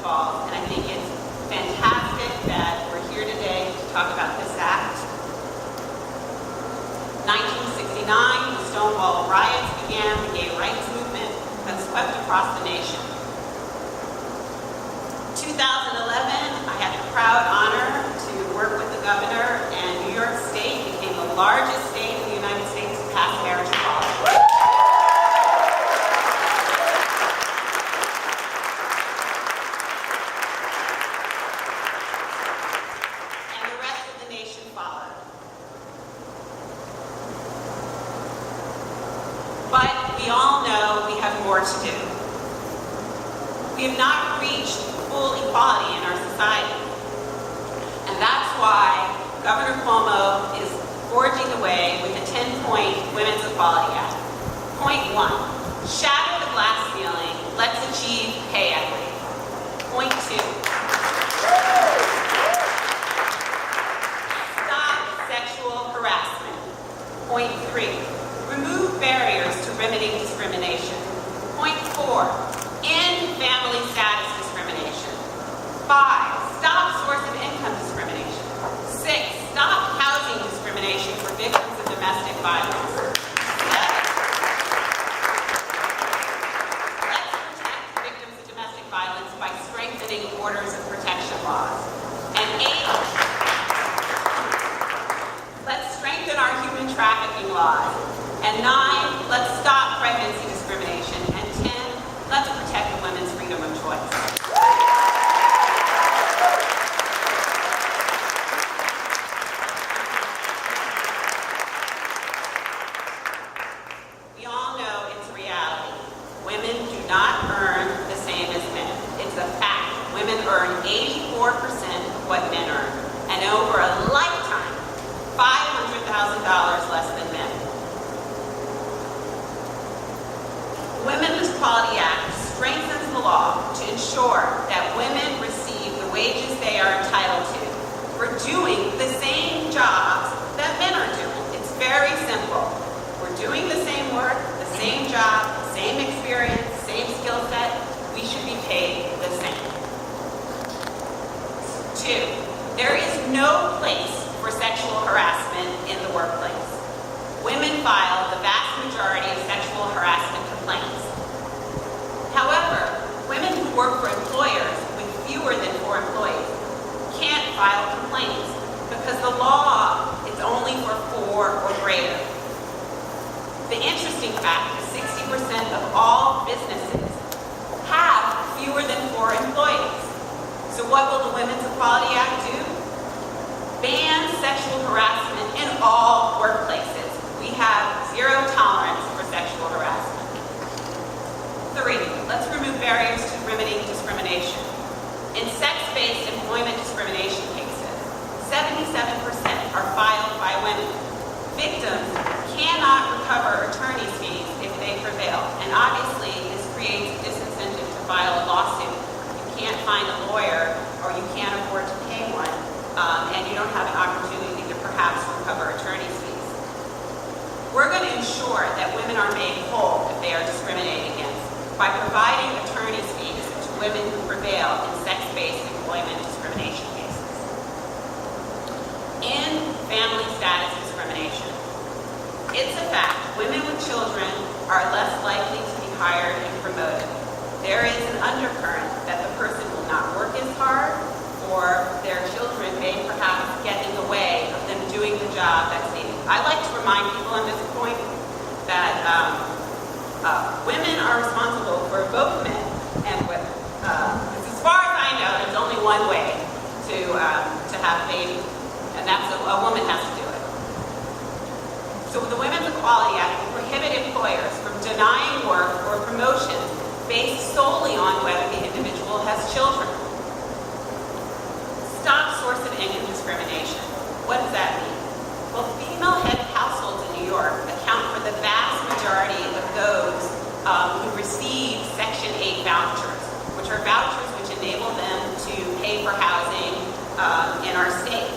Falls, and I think it's fantastic that we're here today to talk about this act. 1969, the Stonewall riots began, the gay rights movement that swept across the nation. 2011, I had the proud honor to work with the governor, and New York State became the largest state in the United States to pass marriage equality. And the rest of the nation followed. But we all know we have more to do. We have not reached full equality in our society. And that's why Governor Cuomo is forging the way with the 10-point Women's Equality Act. Point 1, shatter the glass ceiling. Let's achieve pay equity. Point 2, stop sexual harassment. Point 3, remove barriers to remedying discrimination. Point 4, end family status discrimination. 5, stop source of income discrimination. 6, stop housing discrimination for victims of domestic violence. 7, let's protect victims of domestic violence by strengthening orders of protection laws. And 8, let's strengthen our human trafficking laws. And 9, let's stop pregnancy discrimination. And 10, let's protect the women's freedom of choice. We all know it's a reality. Women do not earn the same as men. It's a fact. Women earn 84% of what men earn. And over a lifetime, $500,000 less than men. The Women's Equality Act strengthens the law to ensure that women receive the wages they are entitled to for doing the same jobs that men are doing. It's very simple. We're doing the same work, the same job, same experience, same skill set. We should be paid the same. 2, there is no place for sexual harassment in the workplace. Women file the vast majority of sexual harassment complaints. However, women who work for employers with fewer than 4 employees can't file complaints because the law is only for 4 or greater. The interesting fact is 60% of all businesses have fewer than 4 employees. So what will the Women's Equality Act do? Ban sexual harassment in all workplaces. We have zero tolerance for sexual harassment. 3, let's remove barriers to remedying discrimination. In sex-based employment discrimination cases, 77% are filed by women. Victims cannot recover attorney's fees if they prevail, and obviously this creates a disincentive to file a lawsuit. You can't find a lawyer, or you can't afford to pay one, and you don't have an opportunity to perhaps recover attorney's fees. We're going to ensure that women are made whole if they are discriminated against by providing attorney's fees to women who prevail in sex-based employment discrimination cases. In family status discrimination, it's a fact women with children are less likely to be hired and promoted. There is an undercurrent that the person will not work as hard, or their children may perhaps get in the way of them doing the job that's needed. I like to remind people on this point that women are responsible for both men and women. Because as far as I know, there's only one way to have a baby, and that's a woman has to do it. So the Women's Equality Act will prohibit employers from denying work or promotions based solely on whether the individual has children. Stop source of income discrimination. What does that mean? Well, female-headed households in New York account for the vast majority of those who receive Section 8 vouchers, which are vouchers which enable them to pay for housing in our state.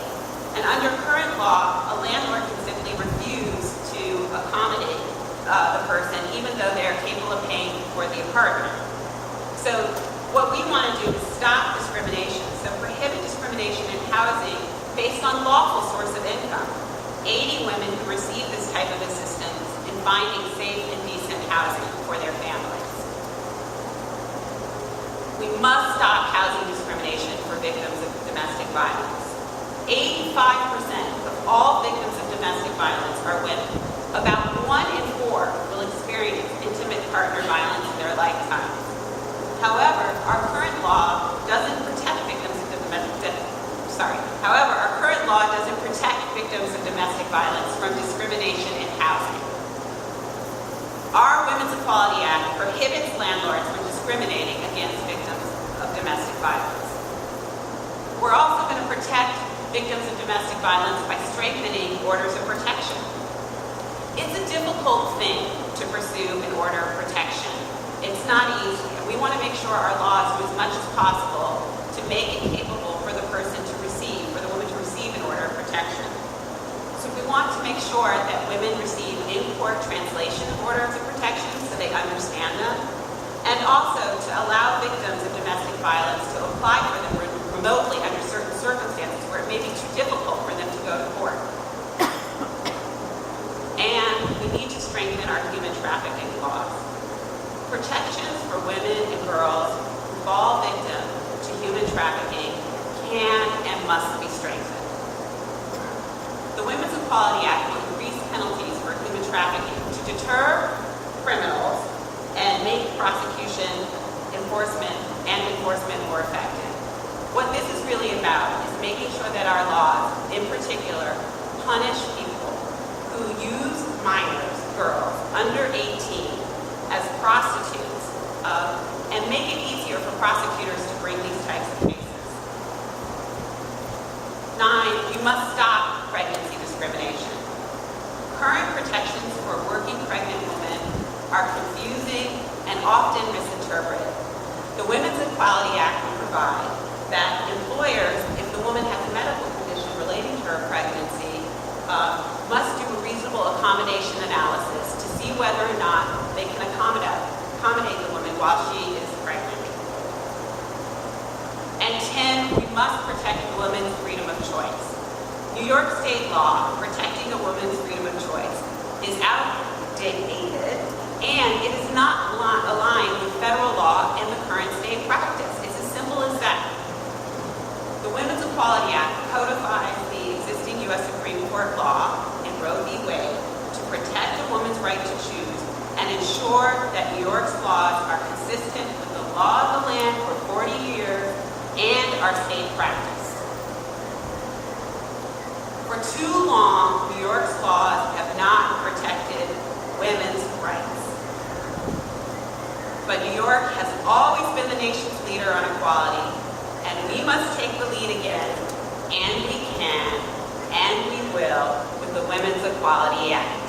And under current law, a landlord can simply refuse to accommodate the person, even though they're capable of paying for the apartment. So what we want to do is stop unlawful source of income, aiding women who receive this type of assistance in finding safe and decent housing for their families. We must stop housing discrimination for victims of domestic violence. 85% of all victims of domestic violence are women. About 1 in 4 will experience intimate partner violence in their lifetime. However, our current law doesn't protect victims of domestic violence from discrimination in housing. Our Women's Equality Act prohibits landlords from discriminating against victims of domestic violence. We're also going to protect victims of domestic violence by strengthening orders of protection. It's a difficult thing to pursue an order of protection. It's not easy, and we want to make sure our laws do as much as possible to make it capable for the person to receive, for the woman to receive an order of protection. So we want to make sure that women receive in-court translation of orders of protection so they understand them, and also to allow victims of domestic violence to apply for them remotely under certain circumstances where it may be too difficult for them to go to court. And we need to strengthen our human trafficking laws. Protections for women and girls who fall victim to human trafficking can and must be strengthened. The Women's Equality Act will increase penalties for human trafficking to deter criminals and make prosecution enforcement more effective. What this is really about is making sure that our laws, in particular, punish people who use minors, girls, under 18, as prostitutes, and make it easier for prosecutors to bring these types of cases. 9, we must stop pregnancy discrimination. Current protections for working pregnant women are confusing and often misinterpreted. The Women's Equality Act will provide that employers, if the woman has a medical condition relating to her pregnancy, must do a reasonable accommodation analysis to see whether or not they can accommodate the woman while she is pregnant. And 10, we must protect the woman's freedom of choice. New York State law protecting a woman's freedom of choice is outdated, and it is not aligned with federal law and the current state practice. It's as simple as that. The Women's Equality Act codifies the existing U.S. Supreme Court law in Roe v. Wade to protect a woman's right to choose and ensure that New York's laws are consistent with the law of the land for 40 years and our state practice. For too long, New York's laws have not protected women's rights. But New York has always been the nation's leader on equality, and we must take the lead again, and we can, and we will, with the Women's Equality Act.